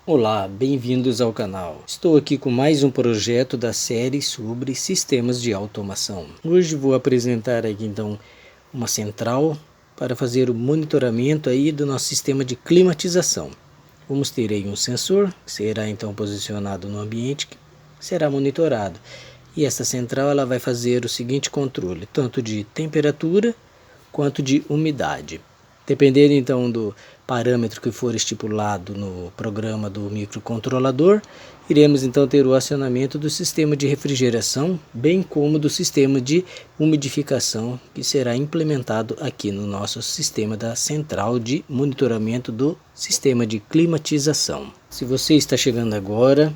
Olá, bem-vindos ao canal. Estou aqui com mais um projeto da série sobre sistemas de automação. Hoje vou apresentar aqui então uma central para fazer o monitoramento aí do nosso sistema de climatização. Vamos ter aí um sensor que será então posicionado no ambiente, que será monitorado. E essa central ela vai fazer o seguinte controle, tanto de temperatura quanto de umidade. Dependendo então do parâmetro que for estipulado no programa do microcontrolador, iremos então ter o acionamento do sistema de refrigeração, bem como do sistema de umidificação, que será implementado aqui no nosso sistema da central de monitoramento do sistema de climatização. Se você está chegando agora,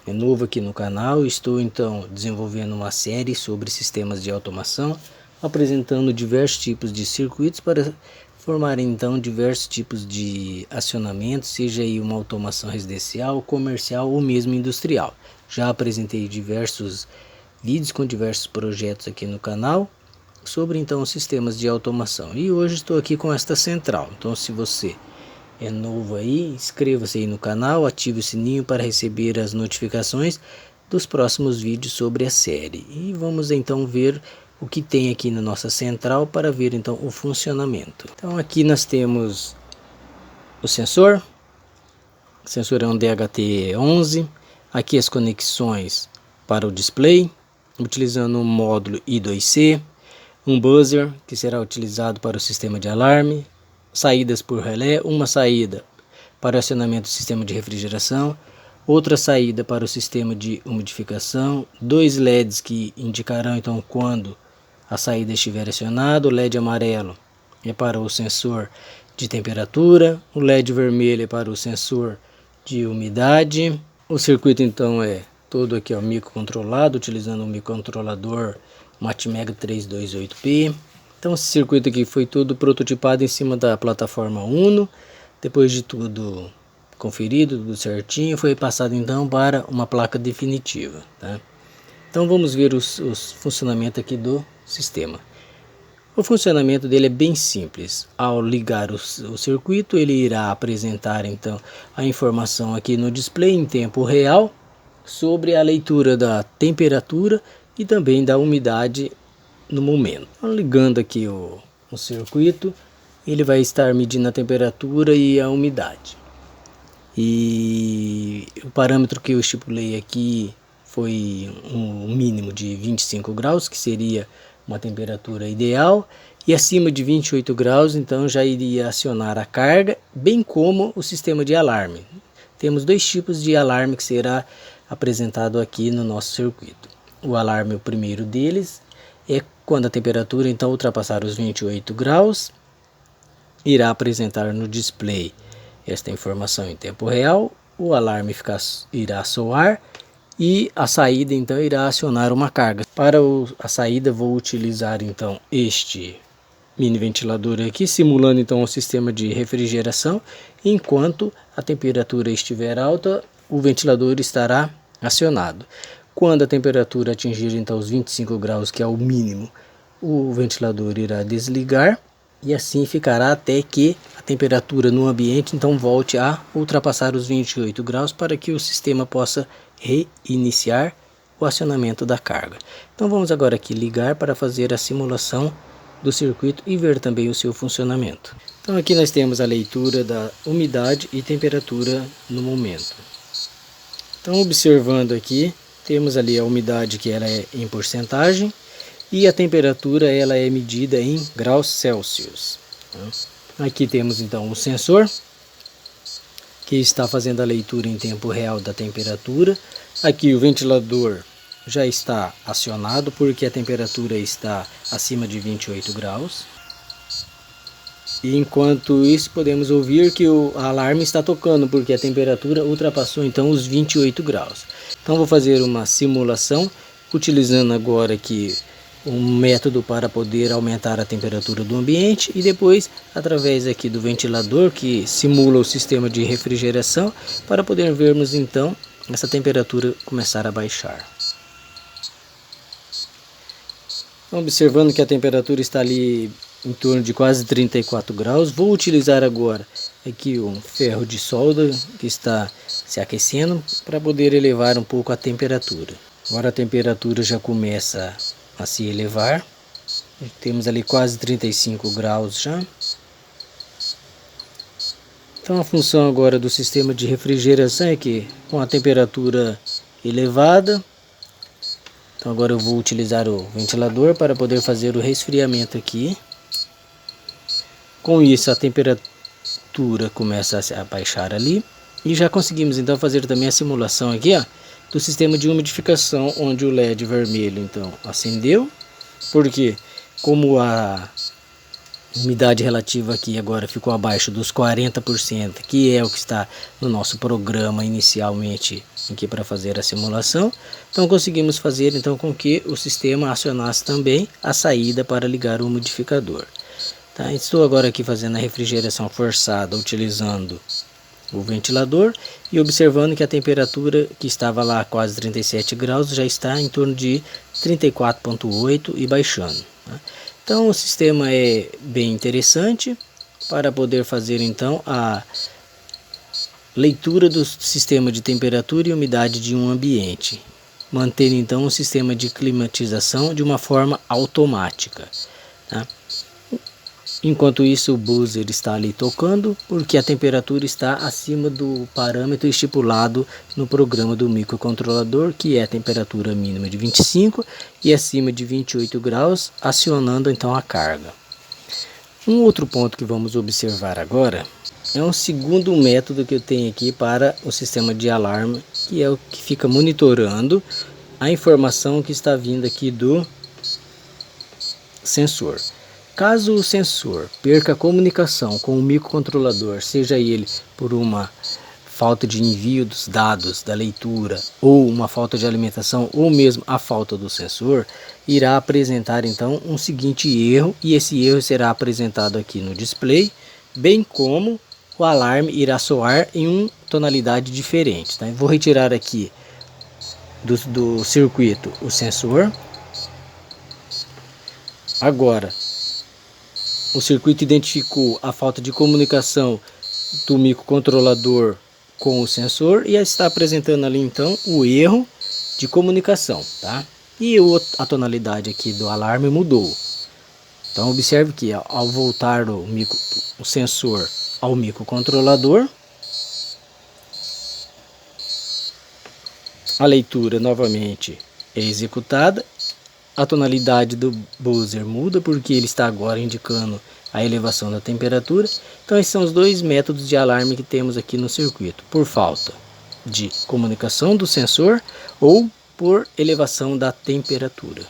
é novo aqui no canal, estou então desenvolvendo uma série sobre sistemas de automação, apresentando diversos tipos de circuitos para formar então diversos tipos de acionamento, seja aí uma automação residencial, comercial ou mesmo industrial. Já apresentei diversos vídeos com diversos projetos aqui no canal sobre então sistemas de automação. E hoje estou aqui com esta central. Então se você é novo aí, inscreva-se aí no canal, ative o sininho para receber as notificações dos próximos vídeos sobre a série. E vamos então ver o que tem aqui na nossa central para ver então o funcionamento. Então aqui nós temos o sensor é um DHT11, aqui as conexões para o display, utilizando um módulo I2C, um buzzer que será utilizado para o sistema de alarme, saídas por relé, uma saída para o acionamento do sistema de refrigeração, outra saída para o sistema de umidificação, dois LEDs que indicarão então quando a saída estiver acionada. O LED amarelo é para o sensor de temperatura, o LED vermelho é para o sensor de umidade. O circuito então é todo aqui microcontrolado, utilizando um microcontrolador Matmega 328P. Então esse circuito aqui foi tudo prototipado em cima da plataforma Uno. Depois de tudo conferido, tudo certinho, foi passado então para uma placa definitiva, tá? Então vamos ver os funcionamento aqui do sistema. O funcionamento dele é bem simples. Ao ligar o circuito, ele irá apresentar então a informação aqui no display em tempo real sobre a leitura da temperatura e também da umidade no momento. Então, ligando aqui o circuito, ele vai estar medindo a temperatura e a umidade. E o parâmetro que eu estipulei aqui foi um mínimo de 25 graus, que seria uma temperatura ideal, e acima de 28 graus então já iria acionar a carga, bem como o sistema de alarme. Temos dois tipos de alarme que será apresentado aqui no nosso circuito. O alarme, o primeiro deles, é quando a temperatura então ultrapassar os 28 graus, irá apresentar no display esta informação em tempo real, o alarme irá soar, e a saída então irá acionar uma carga. Para a saída vou utilizar então este mini ventilador aqui, simulando então o sistema de refrigeração. Enquanto a temperatura estiver alta, o ventilador estará acionado. Quando a temperatura atingir então os 25 graus, que é o mínimo, o ventilador irá desligar, e assim ficará até que a temperatura no ambiente então volte a ultrapassar os 28 graus para que o sistema possa reiniciar o acionamento da carga. Então vamos agora aqui ligar para fazer a simulação do circuito e ver também o seu funcionamento. Então aqui nós temos a leitura da umidade e temperatura no momento. Então observando aqui, temos ali a umidade que ela é em porcentagem e a temperatura ela é medida em graus Celsius. Aqui temos então o sensor que está fazendo a leitura em tempo real da temperatura. Aqui o ventilador já está acionado porque a temperatura está acima de 28 graus. E enquanto isso podemos ouvir que o alarme está tocando porque a temperatura ultrapassou então os 28 graus. Então vou fazer uma simulação utilizando agora aqui um método para poder aumentar a temperatura do ambiente e depois através aqui do ventilador que simula o sistema de refrigeração para poder vermos então essa temperatura começar a baixar. Observando que a temperatura está ali em torno de quase 34 graus, vou utilizar agora aqui um ferro de solda que está se aquecendo para poder elevar um pouco a temperatura. Agora a temperatura já começa a se elevar, temos ali quase 35 graus já. Então a função agora do sistema de refrigeração é que com a temperatura elevada, então agora eu vou utilizar o ventilador para poder fazer o resfriamento aqui. Com isso a temperatura começa a baixar ali e já conseguimos então fazer também a simulação aqui, ó, do sistema de umidificação, onde o LED vermelho então acendeu, porque como a umidade relativa aqui agora ficou abaixo dos 40%, que é o que está no nosso programa inicialmente aqui para fazer a simulação, então conseguimos fazer então com que o sistema acionasse também a saída para ligar o umidificador. Tá, estou agora aqui fazendo a refrigeração forçada utilizando o ventilador e observando que a temperatura que estava lá quase 37 graus já está em torno de 34,8 e baixando. Tá? Então o sistema é bem interessante para poder fazer então a leitura do sistema de temperatura e umidade de um ambiente, mantendo então o sistema de climatização de uma forma automática. Tá? Enquanto isso o buzzer está ali tocando, porque a temperatura está acima do parâmetro estipulado no programa do microcontrolador, que é a temperatura mínima de 25 e acima de 28 graus, acionando então a carga. Um outro ponto que vamos observar agora é um segundo método que eu tenho aqui para o sistema de alarme, que é o que fica monitorando a informação que está vindo aqui do sensor. Caso o sensor perca a comunicação com o microcontrolador, seja ele por uma falta de envio dos dados da leitura ou uma falta de alimentação ou mesmo a falta do sensor, irá apresentar então um seguinte erro, e esse erro será apresentado aqui no display, bem como o alarme irá soar em uma tonalidade diferente. Tá? Vou retirar aqui do circuito o sensor. Agora o circuito identificou a falta de comunicação do microcontrolador com o sensor e está apresentando ali então o erro de comunicação, tá? E a tonalidade aqui do alarme mudou. Então observe que ao voltar o sensor ao microcontrolador, a leitura novamente é executada. A tonalidade do buzzer muda porque ele está agora indicando a elevação da temperatura. Então esses são os dois métodos de alarme que temos aqui no circuito: por falta de comunicação do sensor ou por elevação da temperatura.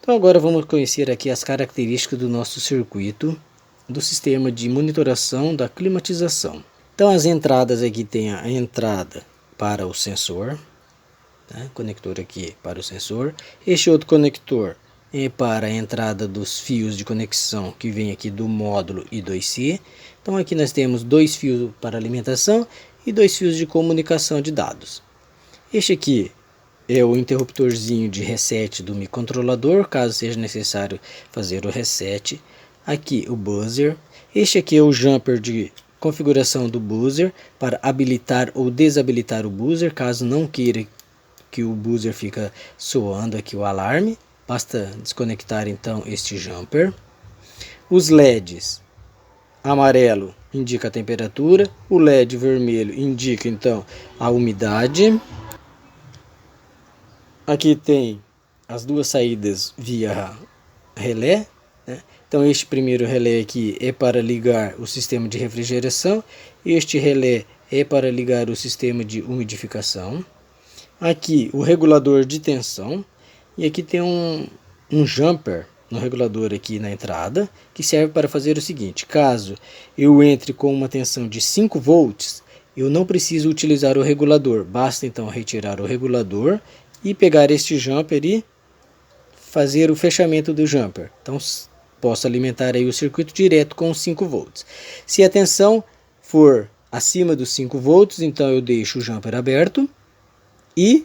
Então agora vamos conhecer aqui as características do nosso circuito do sistema de monitoração da climatização. Então as entradas aqui tem a entrada para o sensor, conector aqui para o sensor. Este outro conector é para a entrada dos fios de conexão que vem aqui do módulo I2C. Então aqui nós temos dois fios para alimentação e dois fios de comunicação de dados. Este aqui é o interruptorzinho de reset do microcontrolador, caso seja necessário fazer o reset. Aqui o buzzer. Este aqui é o jumper de configuração do buzzer para habilitar ou desabilitar o buzzer, caso não queira que o buzzer fica soando aqui o alarme, basta desconectar então este jumper. Os LEDs amarelo indica a temperatura, o LED vermelho indica então a umidade. Aqui tem as duas saídas via relé, né? Então este primeiro relé aqui é para ligar o sistema de refrigeração, este relé é para ligar o sistema de umidificação. Aqui o regulador de tensão, e aqui tem um jumper no regulador aqui na entrada, que serve para fazer o seguinte: caso eu entre com uma tensão de 5 volts, eu não preciso utilizar o regulador, basta então retirar o regulador e pegar este jumper e fazer o fechamento do jumper. Então posso alimentar aí o circuito direto com 5 volts. Se a tensão for acima dos 5 volts, então eu deixo o jumper aberto e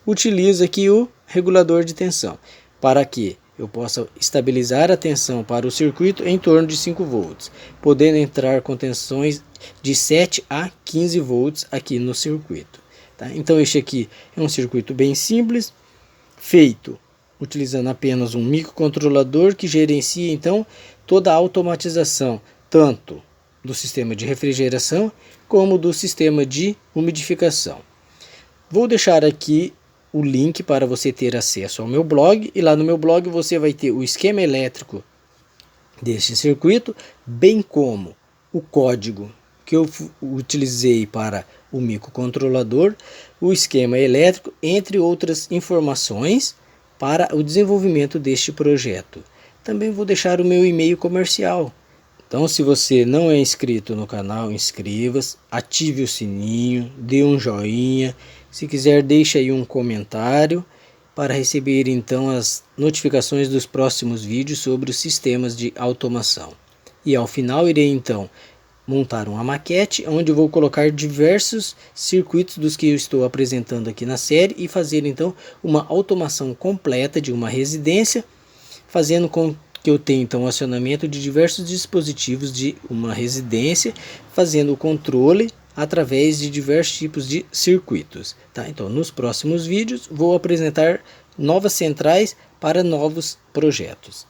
utilizo aqui o regulador de tensão, para que eu possa estabilizar a tensão para o circuito em torno de 5 volts, podendo entrar com tensões de 7 a 15 volts aqui no circuito. Tá? Então este aqui é um circuito bem simples, feito utilizando apenas um microcontrolador que gerencia então toda a automatização, tanto do sistema de refrigeração como do sistema de umidificação. Vou deixar aqui o link para você ter acesso ao meu blog, e lá no meu blog você vai ter o esquema elétrico deste circuito, bem como o código que eu utilizei para o microcontrolador, o esquema elétrico, entre outras informações para o desenvolvimento deste projeto. Também vou deixar o meu e-mail comercial. Então, se você não é inscrito no canal, inscreva-se, ative o sininho, dê um joinha. Se quiser, deixe aí um comentário para receber então as notificações dos próximos vídeos sobre os sistemas de automação. E ao final irei então montar uma maquete onde eu vou colocar diversos circuitos dos que eu estou apresentando aqui na série e fazer então uma automação completa de uma residência, fazendo com que eu tenha então o acionamento de diversos dispositivos de uma residência, fazendo o controle através de diversos tipos de circuitos. Tá? Então nos próximos vídeos vou apresentar novas centrais para novos projetos.